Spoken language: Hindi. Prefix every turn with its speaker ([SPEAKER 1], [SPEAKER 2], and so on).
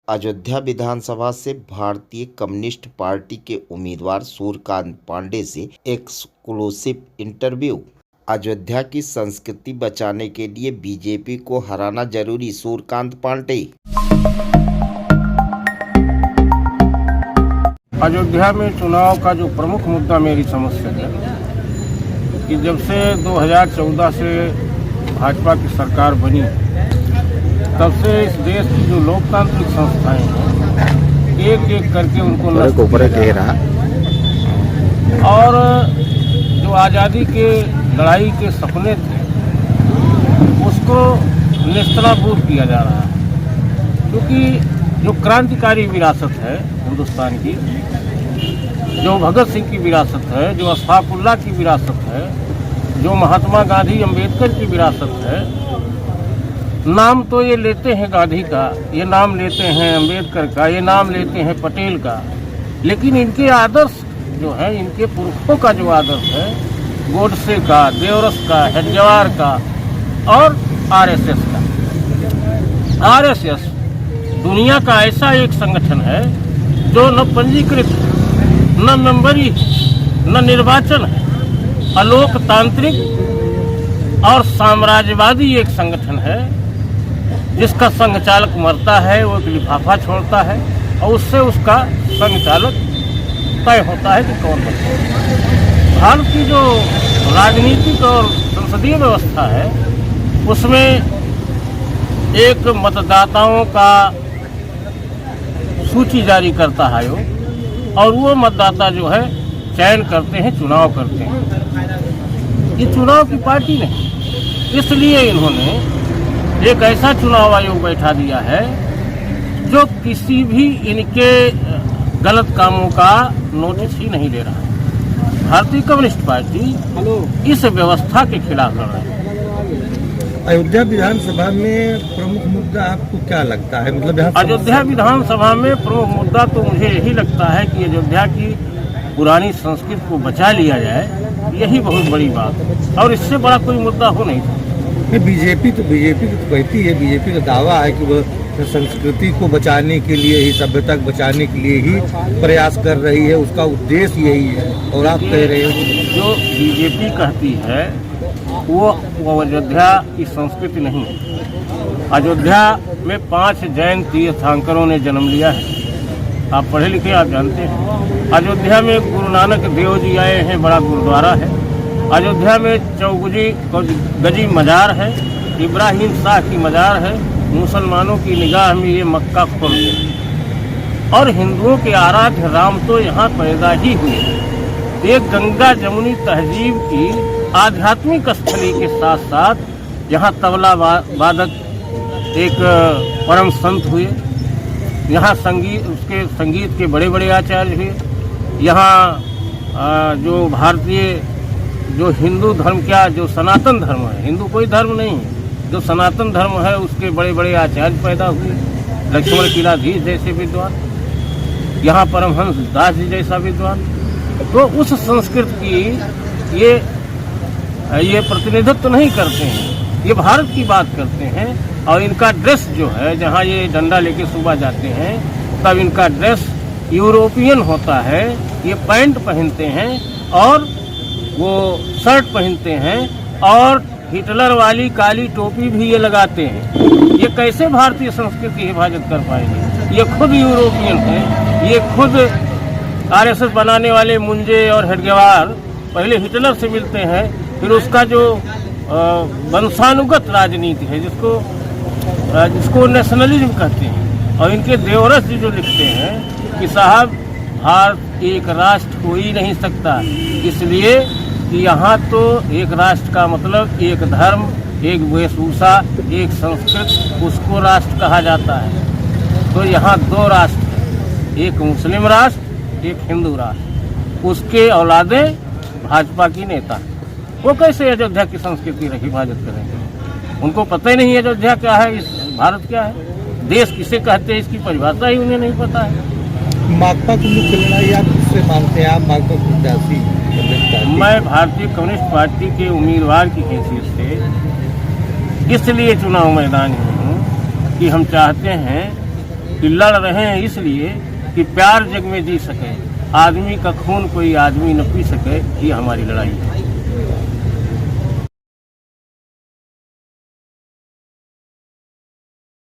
[SPEAKER 1] अयोध्या विधानसभा से भारतीय कम्युनिस्ट पार्टी के उम्मीदवार सूर्यकांत पांडे से एक्सक्लूसिव इंटरव्यू। अयोध्या की संस्कृति बचाने के लिए बीजेपी को हराना जरूरी, सूर्यकांत पांडे।
[SPEAKER 2] अयोध्या में चुनाव का जो प्रमुख मुद्दा मेरी समझ से है कि जब से 2014 से भाजपा की सरकार बनी तब से इस देश की जो लोकतांत्रिक संस्थाएं हैं एक एक करके उनको नष्ट किया जा रहा है। और जो आज़ादी के लड़ाई के सपने थे उसको निस्तनाबूद किया जा रहा है, क्योंकि जो क्रांतिकारी विरासत है हिंदुस्तान की, जो भगत सिंह की विरासत है, जो अशफाकुल्लाह की विरासत है, जो महात्मा गांधी अम्बेडकर की विरासत है। नाम तो ये लेते हैं गांधी का, ये नाम लेते हैं अम्बेडकर का, ये नाम लेते हैं पटेल का, लेकिन इनके आदर्श जो है, इनके पुरखों का जो आदर्श है, गोडसे का, देवरस का, हेडगेवार का और आरएसएस का। आरएसएस दुनिया का ऐसा एक संगठन है जो न पंजीकृत, न मेंबरी, न निर्वाचन है, अलोकतांत्रिक और साम्राज्यवादी एक संगठन है जिसका संघ चालक मरता है, वो एक लिफाफा छोड़ता है और उससे उसका संघ चालक तय होता है कि कौन बनता है। भारत की जो राजनीतिक और संसदीय व्यवस्था है उसमें एक मतदाताओं का सूची जारी करता है और वो मतदाता जो है चयन करते हैं, चुनाव करते हैं। ये चुनाव की पार्टी नहीं, इसलिए इन्होंने एक ऐसा चुनाव आयोग बैठा दिया है जो किसी भी इनके गलत कामों का नोटिस ही नहीं ले रहा है। भारतीय कम्युनिस्ट पार्टी इस व्यवस्था के खिलाफ लड़ रही है।
[SPEAKER 3] अयोध्या विधानसभा में प्रमुख मुद्दा आपको क्या लगता है? मतलब
[SPEAKER 2] अयोध्या विधानसभा में प्रमुख मुद्दा तो मुझे यही लगता है कि अयोध्या की पुरानी संस्कृति को बचा लिया जाए, यही बहुत बड़ी बात है और इससे बड़ा कोई मुद्दा हो नहीं सकता।
[SPEAKER 3] बीजेपी तो कहती है, बीजेपी का दावा है कि वह संस्कृति को बचाने के लिए ही, सभ्यता को बचाने के लिए ही प्रयास कर रही है, उसका उद्देश्य यही है। और आप कह रहे हो
[SPEAKER 2] जो बीजेपी कहती है वो अयोध्या की संस्कृति नहीं है। अयोध्या में 5 जैन तीर्थंकरों ने जन्म लिया है, आप पढ़े लिखे, आप जानते हैं। अयोध्या में गुरु नानक देव जी आए हैं, बड़ा गुरुद्वारा है। अयोध्या में चौगुजी गजी मजार है, इब्राहिम शाह की मजार है। मुसलमानों की निगाह में ये मक्का खुल है और हिंदुओं के आराध्य राम तो यहाँ पैदा ही हुए। एक गंगा जमुनी तहजीब की आध्यात्मिक स्थली के साथ साथ यहाँ तबला वादक एक परम संत हुए, यहाँ संगीत के बड़े बड़े आचार्य हुए। यहाँ जो भारतीय जो हिंदू धर्म, क्या जो सनातन धर्म है, हिंदू कोई धर्म नहीं है, जो सनातन धर्म है उसके बड़े बड़े आचार्य पैदा हुए। लक्ष्मण किलाधीश जैसे विद्वान, यहाँ परमहंस दास जी जैसा विद्वान। तो उस संस्कृति की ये प्रतिनिधित्व नहीं करते हैं, ये भारत की बात करते हैं। और इनका ड्रेस जो है, जहाँ ये डंडा लेके सुबह जाते हैं तब इनका ड्रेस यूरोपियन होता है। ये पैंट पहनते हैं और वो शर्ट पहनते हैं और हिटलर वाली काली टोपी भी ये लगाते हैं। ये कैसे भारतीय संस्कृति की हिफाजत कर पाएंगे? ये खुद यूरोपियन है, ये खुद आरएसएस बनाने वाले मुंजे और हेडगेवार पहले हिटलर से मिलते हैं, फिर उसका जो वंशानुगत राजनीति है जिसको नेशनलिज्म कहते हैं। और इनके देवरस जी जो लिखते हैं कि साहब भारत एक राष्ट्र हो ही नहीं सकता, इसलिए कि यहाँ तो एक राष्ट्र का मतलब एक धर्म, एक वेशभूषा, एक संस्कृति, उसको राष्ट्र कहा जाता है। तो यहाँ 2 राष्ट्र हैं, एक मुस्लिम राष्ट्र, एक हिंदू राष्ट्र। उसके औलादें भाजपा की नेता, वो कैसे अयोध्या की संस्कृति की हिफाजत करेंगे? उनको पता ही नहीं अयोध्या क्या है, इस भारत क्या है, देश किसे कहते हैं, इसकी परिभाषा ही उन्हें नहीं पता है।
[SPEAKER 3] माकपा की मुख्य लड़ाई आप किससे मानते हैं? आप माकपा प्रत्याशी?
[SPEAKER 2] मैं भारतीय कम्युनिस्ट पार्टी के उम्मीदवार की हैसियत से इसलिए चुनाव मैदान में हूँ कि हम चाहते हैं कि लड़ रहे हैं इसलिए कि प्यार जग में जी सके, आदमी का खून कोई आदमी न पी सके, ये हमारी लड़ाई है।